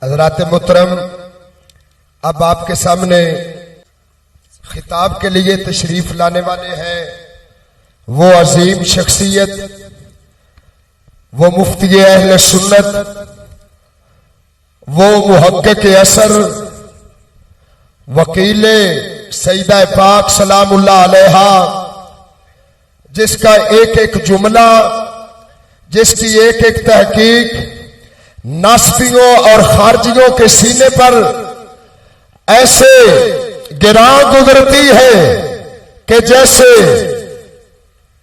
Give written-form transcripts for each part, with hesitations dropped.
حضرات محترم، اب آپ کے سامنے خطاب کے لیے تشریف لانے والے ہیں وہ عظیم شخصیت، وہ مفتی اہل سنت، وہ محقق اثر، وکیل سیدہ پاک سلام اللہ علیہا، جس کا ایک ایک جملہ، جس کی ایک ایک تحقیق ناسبیوں اور خارجیوں کے سینے پر ایسے گراں گزرتی ہے کہ جیسے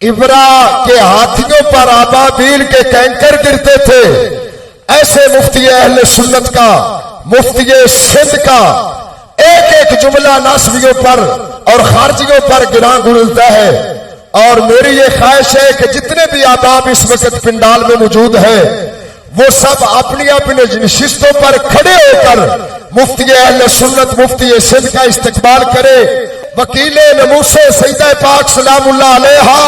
ابرا کے ہاتھیوں پر ابابیل کے کینکر گرتے تھے، ایسے مفتی اہل سنت کا، مفتی سندھ کا ایک ایک جملہ ناسبیوں پر اور خارجیوں پر گراں گزرتا ہے۔ اور میری یہ خواہش ہے کہ جتنے بھی آباب اس وقت پنڈال میں موجود ہیں وہ سب اپنی اپنی نشستوں پر کھڑے ہو کر مفتی اہل سنت، مفتی سندھ کا استقبال کرے۔ وکیل نموس سیدہ پاک سلام اللہ علیہا،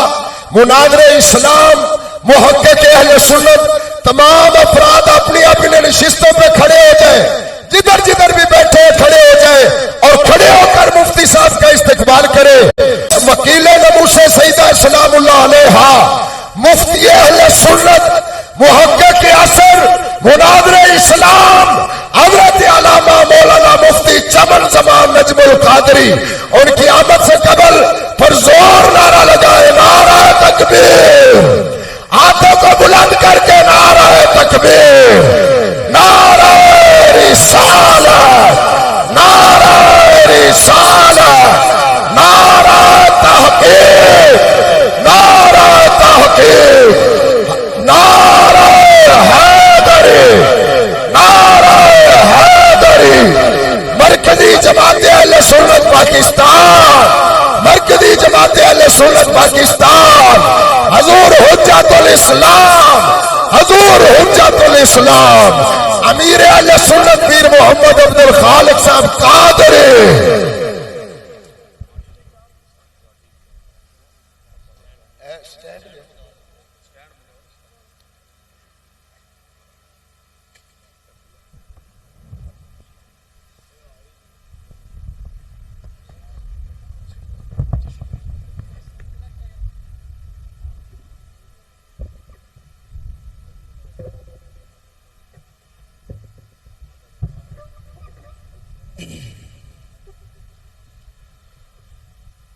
مناظر اسلام، محقق اہل سنت، تمام افراد اپنی اپنی نشستوں پہ کھڑے ہو جائیں، جدھر جدھر بھی بیٹھے کھڑے ہو جائیں اور کھڑے ہو کر مفتی صاحب کا استقبال کرے۔ وکیل نموس سیدہ سلام اللہ علیہا، مفتی اہل سنت، محقق اثر، مناظر اسلام، حضرت علامہ مولانا مفتی چمن زمان نجم القادری، ان کی آمد سے قبل پرزور نعرہ لگائے، نعرہ تکبیر، ہاتھوں کو بلند کر کے نعرہ تکبیر، نعرہ رسالت، نعرہ رسالت، نعرہ تحقیق، نعرہ تحقیق، نعرہ حیدری، نعرہ حیدری۔ مرکزی جماعت اہل سنت پاکستان، مرکزی جماعت اہل سنت پاکستان، حضور حجت الاسلام، حضور حجت الاسلام، امیر اہل سنت پیر محمد عبد الخالق صاحب قادری۔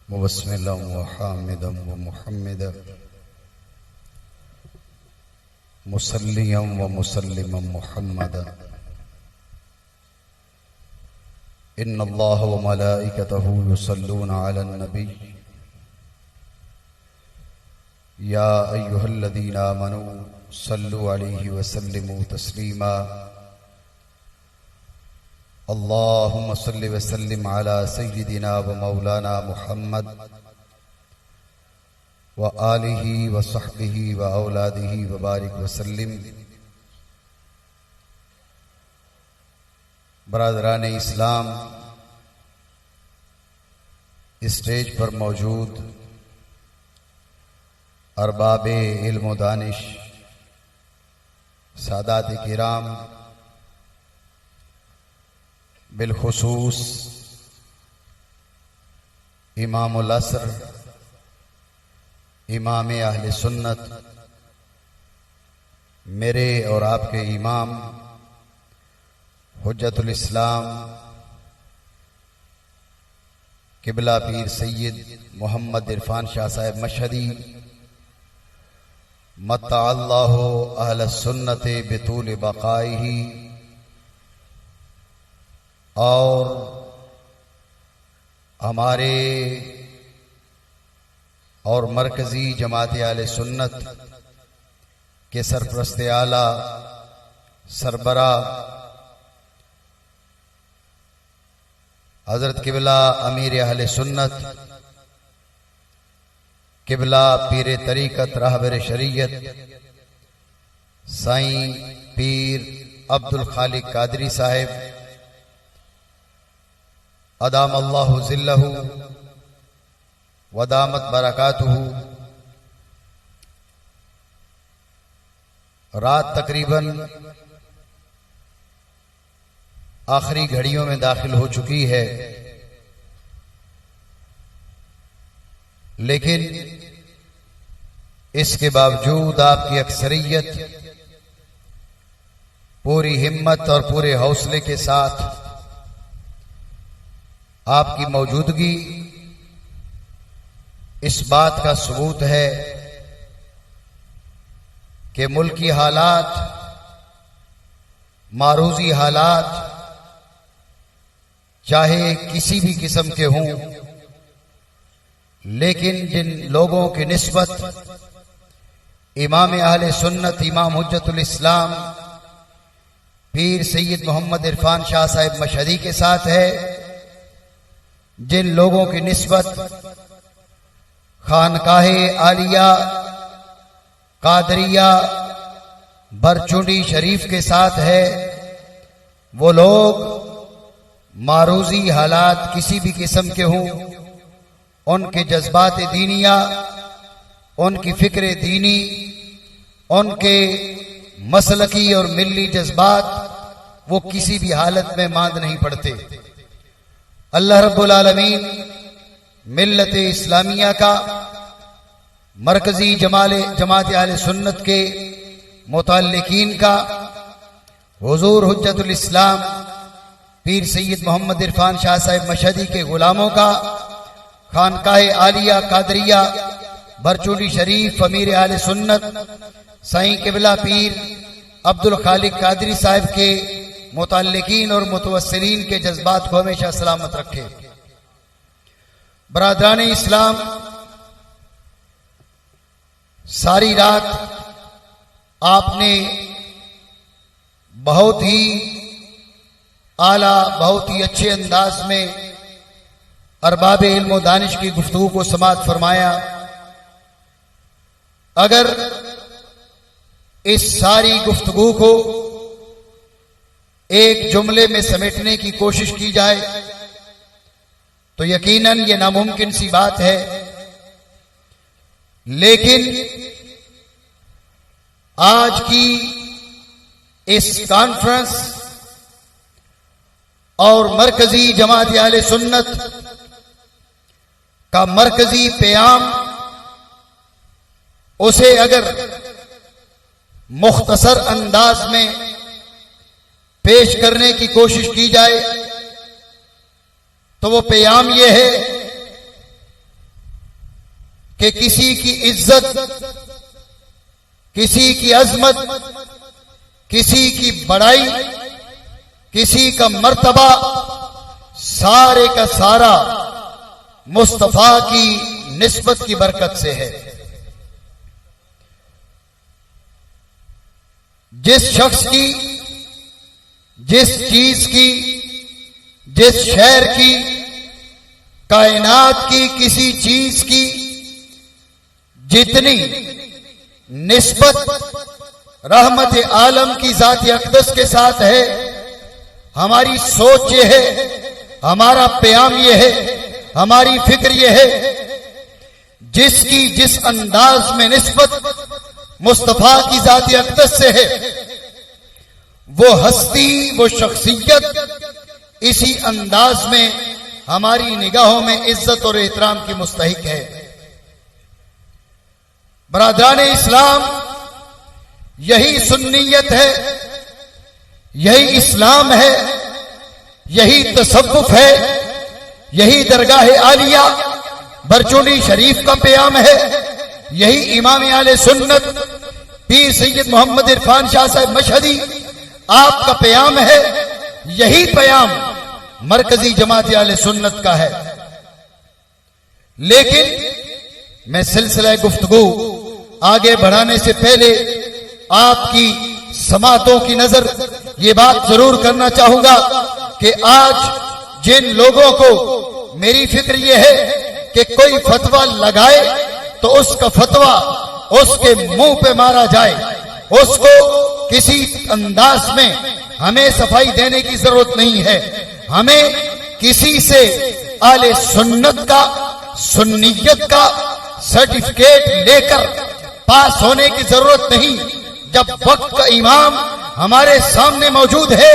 وبسملا وحامدا ومحمدا مسليا ومسلما محمدا إن الله وملائكته يصلون على النبي يا أيها الذين آمنوا صلوا عليه وسلموا تسليما اللهم صل وسلم على سيدنا ومولانا محمد وآله وصحبه وأولاده وبارك وسلم۔ برادران اسلام، اسٹیج پر موجود ارباب علم و دانش، سادات کرام، بالخصوص امام العصر، امام اہل سنت، میرے اور آپ کے امام حجت الاسلام قبلہ پیر سید محمد عرفان شاہ صاحب مشہدی، متع اللہ اہل السنت بطول بقائہ، اور ہمارے اور مرکزی جماعت اہل سنت کے سرپرست اعلیٰ، سربراہ حضرت قبلہ امیر اہل سنت، قبلہ پیر طریقت راہبر شریعت سائیں پیر عبد الخالق قادری صاحب، ادام اللہ ذلہ ودامت برکاتہ، رات تقریباً آخری گھڑیوں میں داخل ہو چکی ہے، لیکن اس کے باوجود آپ کی اکثریت پوری ہمت اور پورے حوصلے کے ساتھ آپ کی موجودگی اس بات کا ثبوت ہے کہ ملکی حالات، معروضی حالات چاہے کسی بھی قسم کے ہوں، لیکن جن لوگوں کی نسبت امام اہل سنت، امام حجت الاسلام پیر سید محمد عرفان شاہ صاحب مشہدی کے ساتھ ہے، جن لوگوں کی نسبت خانقاہ عالیہ قادریہ برچونڈی شریف کے ساتھ ہے، وہ لوگ معروضی حالات کسی بھی قسم کے ہوں، ان کے جذبات دینیہ، ان کی فکر دینی، ان کے مسلکی اور ملی جذبات وہ کسی بھی حالت میں ماند نہیں پڑتے۔ اللہ رب العالمین ملت اسلامیہ کا، مرکزی جماعت اہل سنت کے متعلقین کا، حضور حجت الاسلام پیر سید محمد عرفان شاہ صاحب مشہدی کے غلاموں کا، خانقاہ عالیہ قادریہ برچونڈی شریف امیر اہل سنت سائیں قبلہ پیر عبد الخالق قادری صاحب کے متعلقین اور متوسلین کے جذبات کو ہمیشہ سلامت رکھے۔ برادران اسلام، ساری رات آپ نے بہت ہی اعلیٰ، بہت ہی اچھے انداز میں ارباب علم و دانش کی گفتگو کو سماعت فرمایا۔ اگر اس ساری گفتگو کو ایک جملے میں سمیٹنے کی کوشش کی جائے تو یقیناً یہ ناممکن سی بات ہے، لیکن آج کی اس کانفرنس اور مرکزی جماعت اہل سنت کا مرکزی پیام، اسے اگر مختصر انداز میں پیش کرنے کی کوشش کی جائے تو وہ پیام یہ ہے کہ کسی کی عزت، کسی کی عظمت، کسی کی بڑائی، کسی کا مرتبہ، سارے کا سارا مصطفیٰ کی نسبت کی برکت سے ہے۔ جس شخص کی، جس چیز کی، جس شہر کی، کائنات کی کسی چیز کی جتنی نسبت رحمت عالم کی ذات اقدس کے ساتھ ہے، ہماری سوچ یہ ہے، ہمارا پیام یہ ہے، ہماری فکر یہ ہے، جس کی جس انداز میں نسبت مصطفیٰ کی ذات اقدس سے ہے، وہ ہستی، وہ شخصیت اسی انداز میں ہماری نگاہوں میں عزت اور احترام کی مستحق ہے۔ برادران اسلام، یہی سنیت ہے، یہی اسلام ہے، یہی تصوف ہے، یہی درگاہ عالیہ برچونڈی شریف کا پیام ہے، یہی امام اہل سنت پیر سید محمد عرفان شاہ صاحب مشہدی آپ کا پیام ہے، یہی پیام مرکزی جماعت اہل سنت کا ہے۔ لیکن میں سلسلہ گفتگو آگے بڑھانے سے پہلے آپ کی سماعتوں کی نظر یہ بات ضرور کرنا چاہوں گا کہ آج جن لوگوں کو، میری فکر یہ ہے کہ کوئی فتویٰ لگائے تو اس کا فتویٰ اس کے منہ پہ مارا جائے، اس کو کسی انداز میں ہمیں صفائی دینے کی ضرورت نہیں ہے۔ ہمیں کسی سے اہل سنت کا، سنیت کا سرٹیفکیٹ لے کر پاس ہونے کی ضرورت نہیں۔ جب وقت کا امام ہمارے سامنے موجود ہے،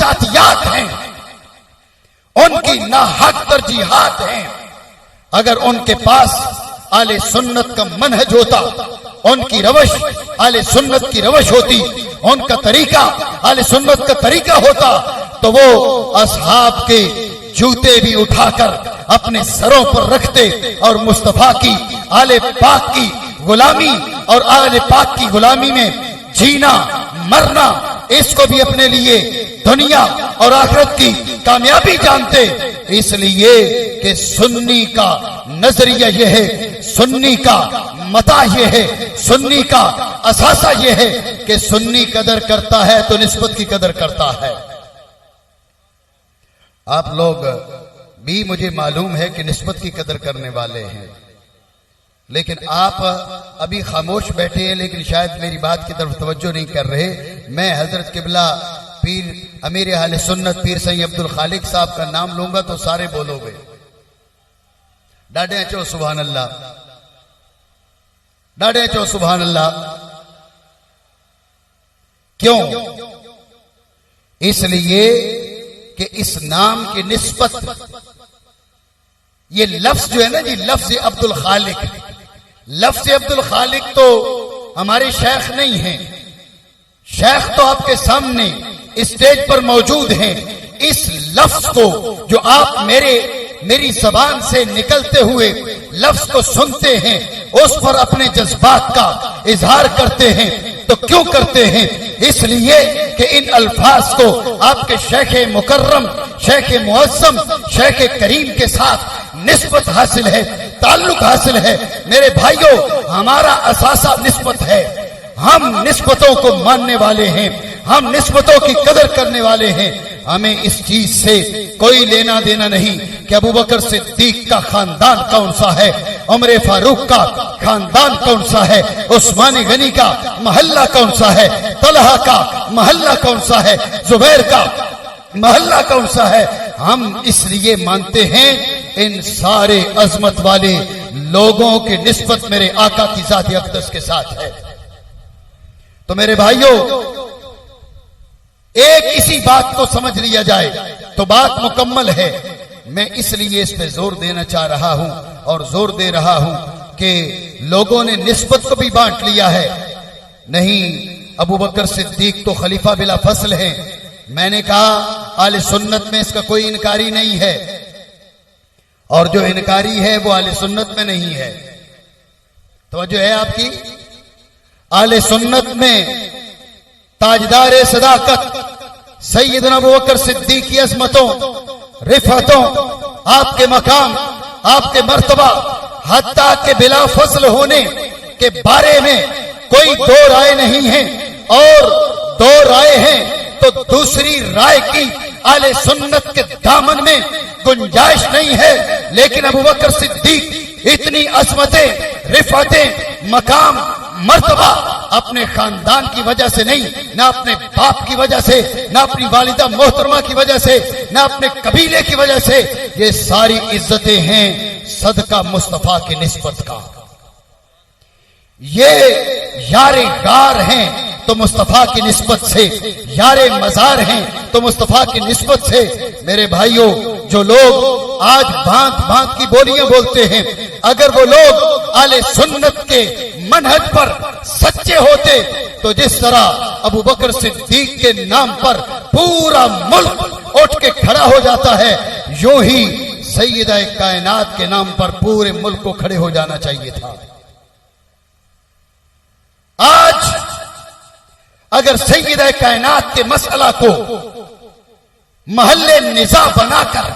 ذاتیات ہیں، ان کی ناحق ترجیحات ہیں. اگر ان کے پاس اہل سنت کا منہج ہوتا، ان کی روش اہل سنت کی روش ہوتی، ان کا طریقہ اہل سنت کا طریقہ ہوتا، تو وہ اصحاب کے جوتے بھی اٹھا کر اپنے سروں پر رکھتے اور مصطفیٰ کی آل پاک کی غلامی اور آل پاک کی غلامی میں جینا مرنا، اس کو بھی اپنے لیے دنیا اور آخرت کی کامیابی جانتے. اس لیے کہ سنی کا نظریہ یہ ہے، سنی کا متا یہ ہے، سنی کا اثاثہ یہ ہے کہ سنی قدر کرتا ہے تو نسبت کی قدر کرتا ہے. آپ لوگ بھی مجھے معلوم ہے کہ نسبت کی قدر کرنے والے ہیں، لیکن آپ ابھی خاموش بیٹھے ہیں، لیکن شاید میری بات کی طرف توجہ نہیں کر رہے. میں حضرت قبلہ پیر امیر اہل سنت پیر سید عبد الخالق صاحب کا نام لوں گا تو سارے بولو گے. ڈاڈے چو سبحان اللہ، ڈاڈے چو سبحان اللہ. کیوں؟ اس لیے کہ اس نام کی نسبت، یہ لفظ جو ہے نا جی، لفظ عبد الخالق، لفظ عبد الخالق تو ہمارے شیخ نہیں ہیں، شیخ تو آپ کے سامنے اسٹیج پر موجود ہیں. اس لفظ کو جو آپ میری زبان سے نکلتے ہوئے لفظ کو سنتے ہیں، اس پر اپنے جذبات کا اظہار کرتے ہیں، تو کیوں کرتے ہیں؟ اس لیے کہ ان الفاظ کو آپ کے شیخ مکرم، شیخ معظم، شیخ کریم کے ساتھ نسبت حاصل ہے، تعلق حاصل ہے. میرے بھائیوں، ہمارا اثاثہ نسبت ہے. ہم نسبتوں کو ماننے والے ہیں، ہم نسبتوں کی قدر کرنے والے ہیں. ہمیں اس چیز سے کوئی لینا دینا نہیں کہ ابو بکر صدیق کا خاندان کون سا ہے، عمر فاروق کا خاندان کون سا ہے، عثمان غنی کا محلہ کون سا ہے، طلحہ کا محلہ کون سا ہے، زبیر کا محلہ کون سا ہے. ہم اس لیے مانتے ہیں ان سارے عظمت والے لوگوں کی نسبت میرے آقا کی ذات اقدس کے ساتھ ہے. تو میرے بھائیوں، ایک اسی بات کو سمجھ لیا جائے تو بات مکمل ہے. میں اس لیے اس پہ زور دینا چاہ رہا ہوں اور زور دے رہا ہوں کہ لوگوں نے نسبت کو بھی بانٹ لیا ہے. نہیں، ابو بکر صدیق تو خلیفہ بلا فصل ہیں. میں نے کہا اہل سنت میں اس کا کوئی انکاری نہیں ہے، اور جو انکاری ہے وہ اہل سنت میں نہیں ہے. توجہ ہے آپ کی؟ اہل سنت میں تاجدار صداقت سیدنا ابو بکر صدیق کی عظمتوں، رفعتوں، آپ کے مقام، آپ کے مرتبہ، حتیٰ کہ بلا فصل ہونے کے بارے میں کوئی دو رائے نہیں ہیں، اور دو رائے ہیں تو دوسری رائے کی اہل سنت کے دامن میں گنجائش نہیں ہے. لیکن ابو بکر صدیق اتنی عظمتیں، رفعتیں، مقام، مرتبہ اپنے خاندان کی وجہ سے نہیں، نہ اپنے باپ کی وجہ سے، نہ اپنی والدہ محترمہ کی وجہ سے، نہ اپنے قبیلے کی وجہ سے. یہ ساری عزتیں ہیں صدقہ مصطفیٰ کی نسبت کا. یہ یار غار ہیں تو مصطفیٰ کی نسبت سے، یار مزار ہیں تو مصطفیٰ کی نسبت سے. میرے بھائیوں، جو لوگ آج بھانت بھانت کی بولیاں بولتے ہیں، اگر وہ لوگ اہل سنت کے منہج پر سچے ہوتے تو جس طرح ابو بکر صدیق کے نام پر پورا ملک اٹھ کے کھڑا ہو جاتا ہے، یوں ہی سیدہ کائنات کے نام پر پورے ملک کو کھڑے ہو جانا چاہیے تھا. آج اگر سیدہ کائنات کے مسئلہ کو محل نزاع بنا کر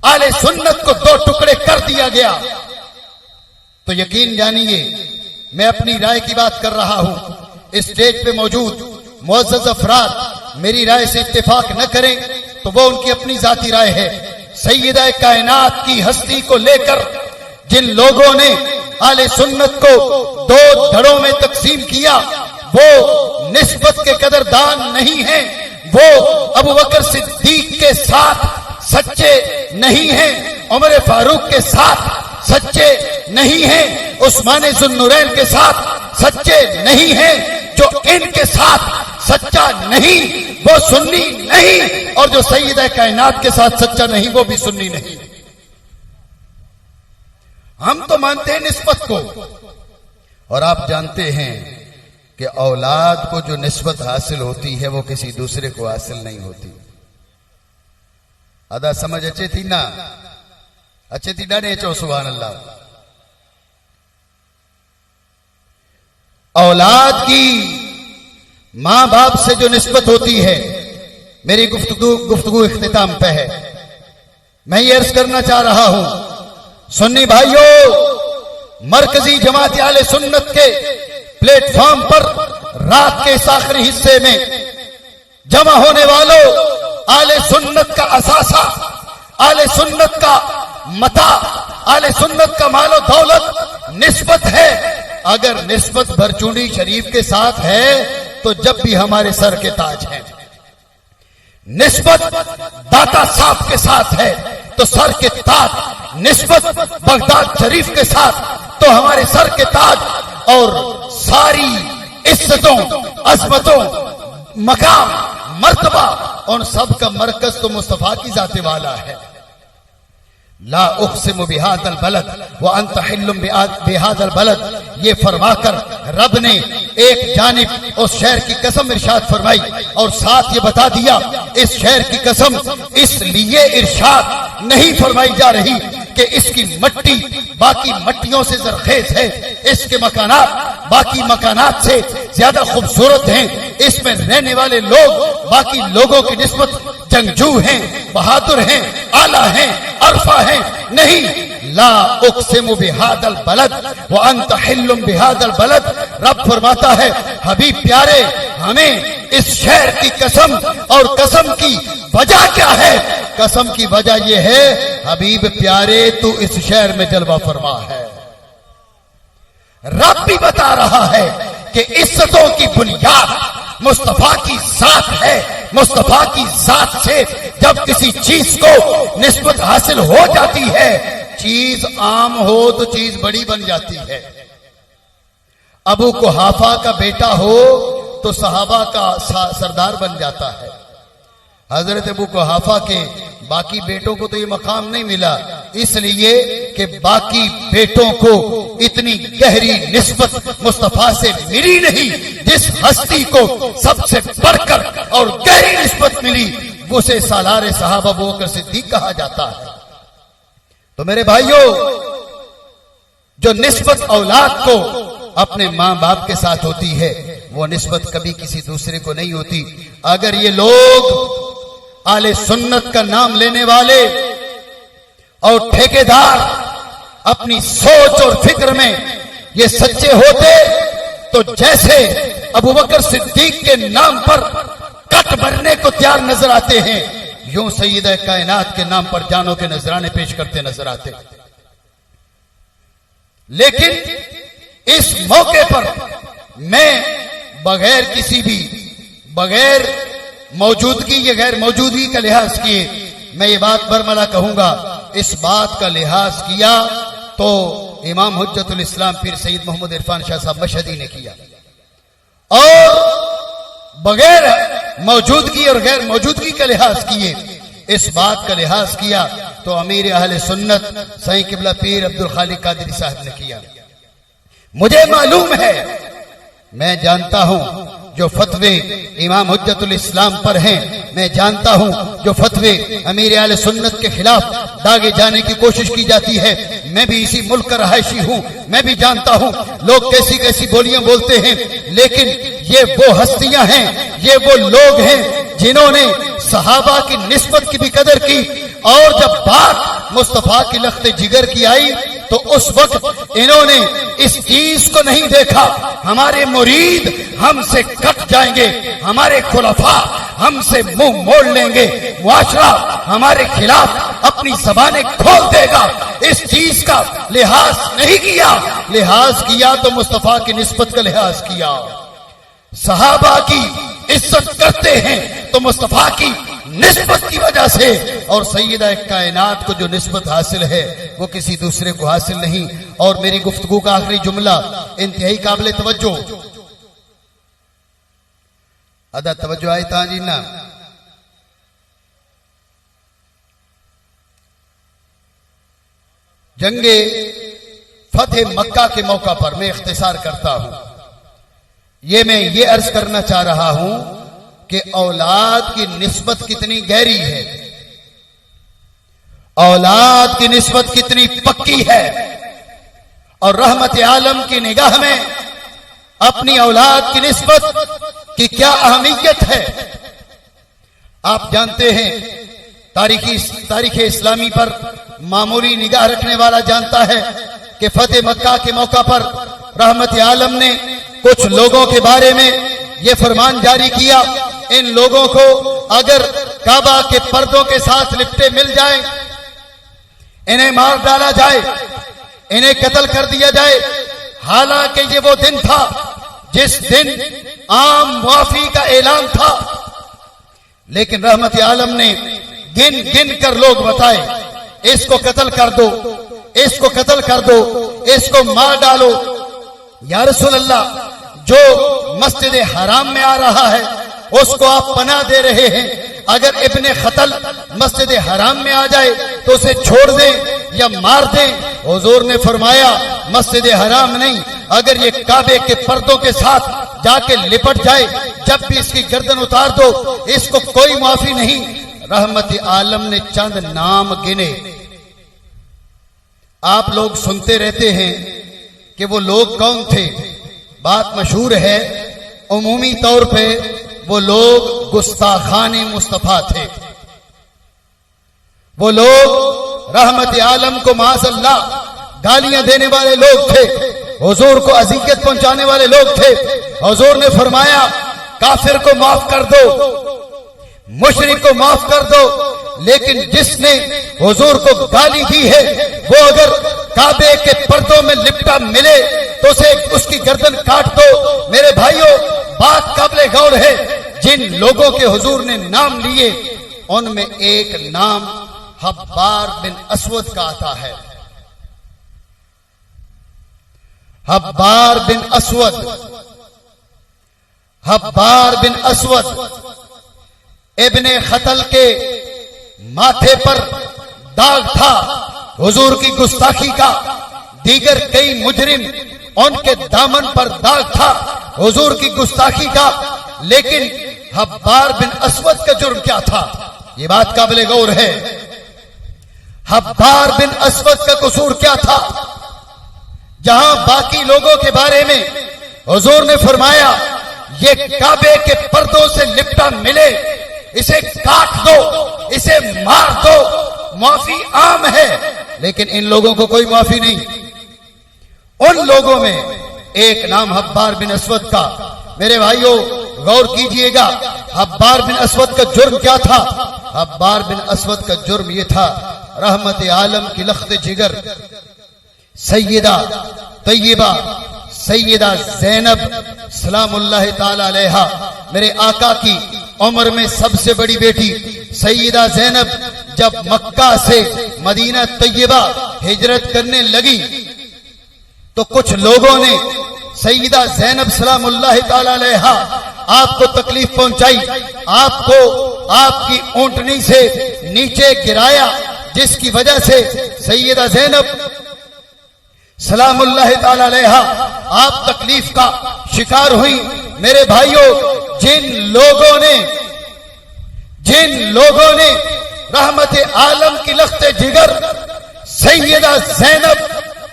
اہل سنت کو دو ٹکڑے کر دیا گیا تو یقین جانیے، میں اپنی رائے کی بات کر رہا ہوں. اسٹیج پہ موجود معزز افراد میری رائے سے اتفاق نہ کریں تو وہ ان کی اپنی ذاتی رائے ہے. سیدہ کائنات کی ہستی کو لے کر جن لوگوں نے اہل سنت کو دو دھڑوں میں تقسیم کیا، وہ نسبت کے قدردان نہیں ہیں، وہ ابو بکر صدیق کے ساتھ سچے نہیں ہیں، عمر فاروق کے ساتھ سچے نہیں ہیں، عثمان ذوالنورین کے ساتھ سچے نہیں ہیں. جو ان کے ساتھ سچا نہیں وہ سنی نہیں. نہیں، اور جو سیدہ کائنات کے ساتھ سچا نہیں وہ بھی سنی نہیں۔ ہم تو مانتے ہیں نسبت کو، اور آپ جانتے ہیں کہ اولاد کو جو نسبت حاصل ہوتی ہے وہ کسی دوسرے کو حاصل نہیں ہوتی۔ ادا سمجھ اچھے تھی نا؟ اچھے تھی ڈانے چو سبحان اللہ۔ اولاد کی ماں باپ سے جو نسبت ہوتی ہے، میری گفتگو اختتام پہ ہے، میں یہ عرض کرنا چاہ رہا ہوں سنی بھائیوں، مرکزی جماعت اہل سنت کے پلیٹ فارم پر رات کے اس آخری حصے میں جمع ہونے والوں، اہل سنت کا اثاثہ، اہل سنت کا متاع، اہل سنت کا مال و دولت نسبت ہے۔ اگر نسبت بھرچونڈی شریف کے ساتھ ہے تو جب بھی ہمارے سر کے تاج ہیں، نسبت داتا صاحب کے ساتھ ہے تو سر کے تاج، نسبت بغداد شریف کے ساتھ تو ہمارے سر کے تاج، اور ساری عزتوں، عظمتوں، مقام، مرتبہ، ان سب کا مرکز تو مصطفیٰ کی ذات والا ہے۔ لا اقسم بهذا البلد وانت حل بهذا البلد، یہ فرما کر رب نے ایک جانب اس شہر کی قسم ارشاد فرمائی، اور ساتھ یہ بتا دیا اس شہر کی قسم اس لیے ارشاد نہیں فرمائی جا رہی کہ اس کی مٹی باقی مٹیوں سے زرخیز ہے، اس کے مکانات باقی مکانات سے زیادہ خوبصورت ہیں، اس میں رہنے والے لوگ باقی لوگوں کی نسبت جنگجو ہیں، بہادر ہیں، اعلیٰ ہیں، عرفہ ہیں، نہیں۔ لا اقسم بهذا البلد وانت حل بهذا البلد، رب فرماتا ہے حبیب پیارے ہمیں اس شہر کی قسم، اور قسم کی وجہ کیا ہے؟ قسم کی وجہ یہ ہے حبیب پیارے تو اس شہر میں جلوہ فرما ہے۔ رب بھی بتا رہا ہے کہ عزتوں کی بنیاد مصطفیٰ کی ذات ہے، مصطفیٰ کی ذات سے جب کسی چیز کو نسبت حاصل ہو جاتی ہے، چیز عام ہو تو چیز بڑی بن جاتی ہے۔ ابو قحافہ کا بیٹا ہو تو صحابہ کا سردار بن جاتا ہے۔ حضرت ابو قحافہ کے باقی بیٹوں کو تو یہ مقام نہیں ملا، اس لیے کہ باقی بیٹوں کو اتنی گہری نسبت مصطفیٰ سے ملی نہیں جس ہستی کو سب سے بڑھ کر اور گہری نسبت ملی، اسے سالار صحابہ ابو بکر صدیق کہا جاتا ہے۔ تو میرے بھائیوں، جو نسبت اولاد کو اپنے ماں باپ کے ساتھ ہوتی ہے وہ نسبت کبھی کسی دوسرے کو نہیں ہوتی۔ اگر یہ لوگ اہل سنت کا نام لینے والے اور ٹھیکیدار اپنی سوچ اور فکر میں یہ سچے ہوتے تو جیسے ابو بکر صدیق کے نام پر کٹ بھرنے کو تیار نظر آتے ہیں، یوں سیدہ کائنات کے نام پر جانوں کے نذرانے پیش کرتے نظر آتے۔ لیکن اس موقع پر میں بغیر کسی بھی بغیر موجودگی یا غیر موجودگی کا لحاظ کیے میں یہ بات برملا کہوں گا، اس بات کا لحاظ کیا تو امام حجت الاسلام پیر سید محمد عرفان شاہ صاحب مشہدی نے کیا، اور بغیر موجودگی اور غیر موجودگی کا لحاظ کیے اس بات کا لحاظ کیا تو امیر اہل سنت سائیں قبلہ پیر عبدالخالق قادری صاحب نے کیا۔ مجھے معلوم ہے، میں جانتا ہوں جو فتوے امام حجت الاسلام پر ہیں، میں جانتا ہوں جو فتوے امیر اہل سنت کے خلاف داغے جانے کی کوشش کی جاتی ہے، میں بھی اسی ملک کا رہائشی ہوں، میں بھی جانتا ہوں لوگ کیسی کیسی بولیاں بولتے ہیں، لیکن یہ وہ ہستیاں ہیں، یہ وہ لوگ ہیں جنہوں نے صحابہ کی نسبت کی بھی قدر کی، اور جب بات مصطفیٰ کی لخت جگر کی آئی تو اس وقت انہوں نے اس چیز کو نہیں دیکھا ہمارے مرید ہم سے کٹ جائیں گے، ہمارے خلفاء ہم سے منہ موڑ لیں گے، معاشرہ ہمارے خلاف اپنی زبانیں کھول دے گا، اس چیز کا لحاظ نہیں کیا، لحاظ کیا تو مصطفیٰ کی نسبت کا لحاظ کیا۔ صحابہ کی عزت کرتے ہیں تو مصطفیٰ کی نسبت کی وجہ سے، اور سیدہ کائنات کو جو نسبت حاصل ہے وہ کسی دوسرے کو حاصل نہیں۔ اور میری گفتگو کا آخری جملہ انتہائی قابل توجہ، ادا توجہ آئی تاں جی نا، جنگ فتح مکہ کے موقع پر میں اختصار کرتا ہوں، میں یہ عرض کرنا چاہ رہا ہوں کہ اولاد کی نسبت کتنی گہری ہے، اولاد کی نسبت کتنی پکی ہے، اور رحمت عالم کی نگاہ میں اپنی اولاد کی نسبت کی کیا اہمیت ہے۔ آپ جانتے ہیں تاریخ اسلامی پر معمولی نگاہ رکھنے والا جانتا ہے کہ فتح مکہ کے موقع پر رحمت عالم نے کچھ لوگوں کے بارے میں یہ فرمان جاری کیا، ان لوگوں کو اگر کعبہ کے پردوں کے ساتھ لپٹے مل جائیں، انہیں مار ڈالا جائے، انہیں قتل کر دیا جائے۔ حالانکہ یہ وہ دن تھا جس دن عام معافی کا اعلان تھا، لیکن رحمت عالم نے گن گن کر لوگ بتائے، اس کو قتل کر دو، اس کو قتل کر دو، اس کو مار ڈالو۔ یا رسول اللہ، جو مسجد حرام میں آ رہا ہے اس کو آپ پناہ دے رہے ہیں، اگر ابن قتل مسجد حرام میں آ جائے تو اسے چھوڑ دیں یا مار دیں؟ حضور نے فرمایا مسجد حرام نہیں، اگر یہ کعبے کے پردوں کے ساتھ جا کے لپٹ جائے، جب بھی اس کی گردن اتار دو، اس کو کوئی معافی نہیں۔ رحمت عالم نے چند نام گنے۔ آپ لوگ سنتے رہتے ہیں کہ وہ لوگ کون تھے، بات مشہور ہے، عمومی طور پہ وہ لوگ گستاخان مصطفیٰ تھے، وہ لوگ رحمت عالم کو معاذ اللہ گالیاں دینے والے لوگ تھے، حضور کو اذیت پہنچانے والے لوگ تھے۔ حضور نے فرمایا کافر کو معاف کر دو، مشرک کو معاف کر دو، لیکن جس نے حضور کو گالی دی ہے وہ اگر کعبے کے پردوں میں لپٹا ملے تو اسے اس کی گردن کاٹ دو۔ میرے بھائیوں، بات قابل غور ہے، جن لوگوں کے حضور نے نام لیے ان میں ایک نام حبار بن اسود کا آتا ہے۔ حبار بن اسود، حبار بن اسود ابن قتل کے ماتھے پر داغ تھا حضور کی گستاخی کا، دیگر کئی مجرم ان کے دامن پر داغ تھا حضور کی گستاخی کا، لیکن حبار بن اسود کا جرم کیا تھا؟ یہ بات قابل غور ہے۔ حبار بن اسود کا قصور کیا تھا؟ جہاں باقی لوگوں کے بارے میں حضور نے فرمایا یہ کعبے کے پردوں سے لپٹا ملے، اسے کاٹ دو، اسے مار دو، معافی عام ہے، لیکن ان لوگوں کو کوئی معافی نہیں۔ ان لوگوں میں ایک نام حبار بن اسود کا۔ میرے بھائیوں غور کیجئے گا، حبار بن اسود کا جرم کیا تھا؟ حبار بن اسود کا جرم یہ تھا، رحمت عالم کی لخت جگر سیدہ طیبہ سیدہ زینب سلام اللہ تعالی علیہا، میرے آقا کی عمر میں سب سے بڑی بیٹی سیدہ زینب جب مکہ سے مدینہ طیبہ ہجرت کرنے لگی تو کچھ لوگوں نے سیدہ زینب سلام اللہ تعالی علیہا آپ کو تکلیف پہنچائی، آپ کو آپ کی اونٹنی سے نیچے گرایا، جس کی وجہ سے سیدہ زینب سلام اللہ تعالی علیہا آپ تکلیف کا شکار ہوئی۔ میرے بھائیوں، جن لوگوں نے رحمت عالم کی لخت جگر سیدہ زینب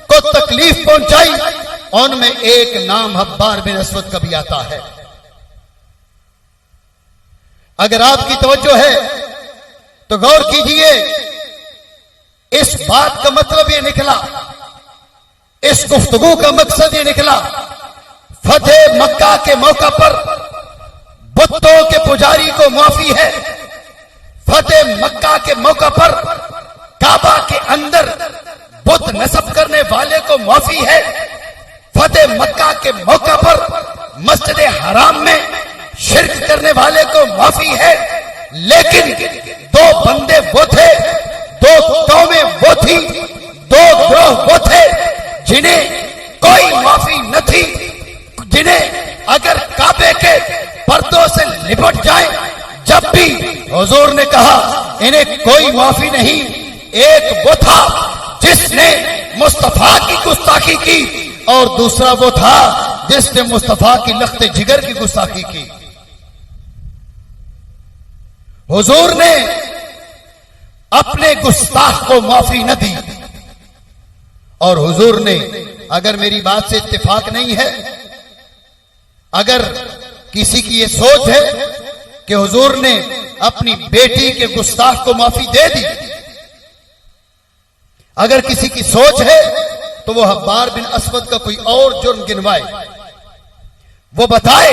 کو تکلیف پہنچائی ان میں ایک نام حبار بن اسود کا بھی آتا ہے۔ اگر آپ کی توجہ ہے تو غور کیجئے، اس بات کا مطلب یہ نکلا، اس گفتگو کا مقصد یہ نکلا، فتح مکہ کے موقع پر بتوں کے پجاری کو معافی ہے، فتح مکہ کے موقع پر کعبہ کے اندر بت نصب کرنے والے کو معافی ہے، فتح مکہ کے موقع پر مسجد حرام میں شرک کرنے والے کو معافی ہے، لیکن دو بندے وہ تھے، دو قومیں وہ تھی، دو گروہ وہ تھے جنہیں کوئی معافی نہ تھی، جنہیں اگر کعبے کے پردوں سے لپٹ جائیں، جب بھی حضور نے کہا انہیں کوئی معافی نہیں۔ ایک وہ تھا جس نے مصطفیٰ کی گستاخی کی، اور دوسرا وہ تھا جس نے مصطفیٰ کی لخت جگر کی گستاخی کی۔ حضور نے اپنے گستاخ کو معافی نہ دی، اور حضور نے، اگر میری بات سے اتفاق نہیں ہے، اگر کسی کی یہ سوچ ہے کہ حضور نے اپنی بیٹی کے گستاخ کو معافی دے دی، اگر کسی کی سوچ ہے تو وہ حبار بن اسود کا کوئی اور جرم گنوائے، وہ بتائے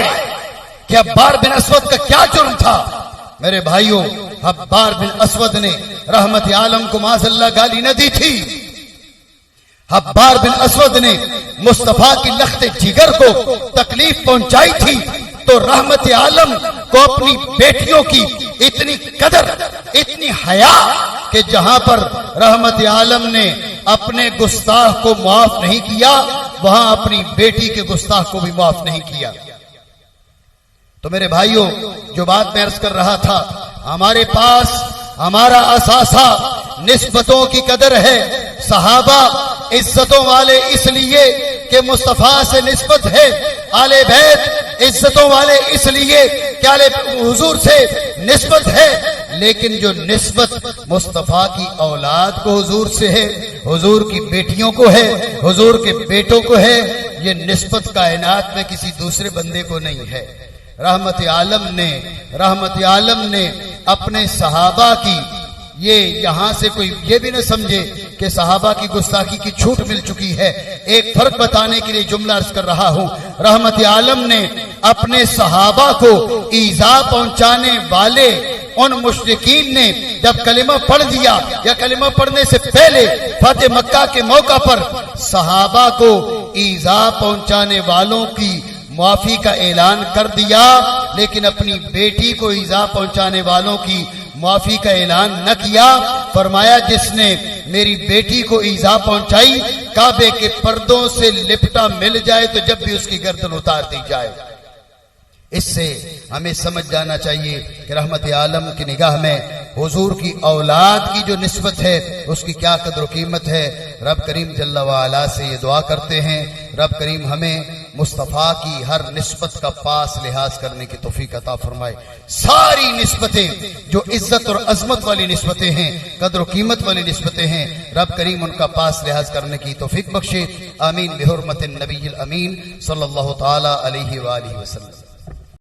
کہ حبار بن اسود کا کیا جرم تھا۔ میرے بھائیوں، حبار بن اسود نے رحمت عالم کو معاذ اللہ گالی نہ دی تھی، حبار بن اسود نے مصطفیٰ کی لخت جگر کو تکلیف پہنچائی تھی، تو رحمت عالم کو اپنی بیٹیوں کی اتنی قدر، اتنی حیا، کہ جہاں پر رحمت عالم نے اپنے گستاخ کو معاف نہیں کیا، وہاں اپنی بیٹی کے گستاخ کو بھی معاف نہیں کیا۔ تو میرے بھائیوں، جو بات میں عرض کر رہا تھا، ہمارے پاس ہمارا اثاثہ نسبتوں کی قدر ہے۔ صحابہ عزتوں والے اس لیے کہ مصطفیٰ سے نسبت ہے، آل بیت عزتوں والے اس لیے کہ آل حضور سے نسبت ہے، لیکن جو نسبت مصطفیٰ کی اولاد کو حضور سے ہے، حضور کی بیٹیوں کو ہے، حضور کے بیٹوں کو ہے، یہ نسبت کائنات میں کسی دوسرے بندے کو نہیں ہے۔ رحمت عالم نے اپنے صحابہ کی، یہ یہاں سے کوئی یہ بھی نہ سمجھے کہ صحابہ کی گستاخی کی چھوٹ مل چکی ہے، ایک فرق بتانے کے لیے جملہ عرض کر رہا ہوں۔ رحمت عالم نے اپنے صحابہ کو ایذا پہنچانے والے ان مشرکین نے جب کلمہ پڑھ دیا، یا کلمہ پڑھنے سے پہلے فتح مکہ کے موقع پر صحابہ کو ایذا پہنچانے والوں کی معافی کا اعلان کر دیا، لیکن اپنی بیٹی کو ایذا پہنچانے والوں کی معافی کا اعلان نہ کیا۔ فرمایا جس نے میری بیٹی کو ایذا پہنچائی، کعبے کے پردوں سے لپٹا مل جائے تو جب بھی اس کی گردن اتار دی جائے۔ اس سے ہمیں سمجھ جانا چاہیے کہ رحمت عالم کی نگاہ میں حضور کی اولاد کی جو نسبت ہے اس کی کیا قدر و قیمت ہے۔ رب کریم جل وعلا سے یہ دعا کرتے ہیں، رب کریم ہمیں مصطفیٰ کی ہر نسبت کا پاس لحاظ کرنے کی توفیق عطا فرمائے۔ ساری نسبتیں جو عزت اور عظمت والی نسبتیں ہیں، قدر و قیمت والی نسبتیں ہیں، رب کریم ان کا پاس لحاظ کرنے کی توفیق بخشے۔ آمین بحرمت النبی الامین صلی اللہ تعالی علیہ وآلہ وسلم۔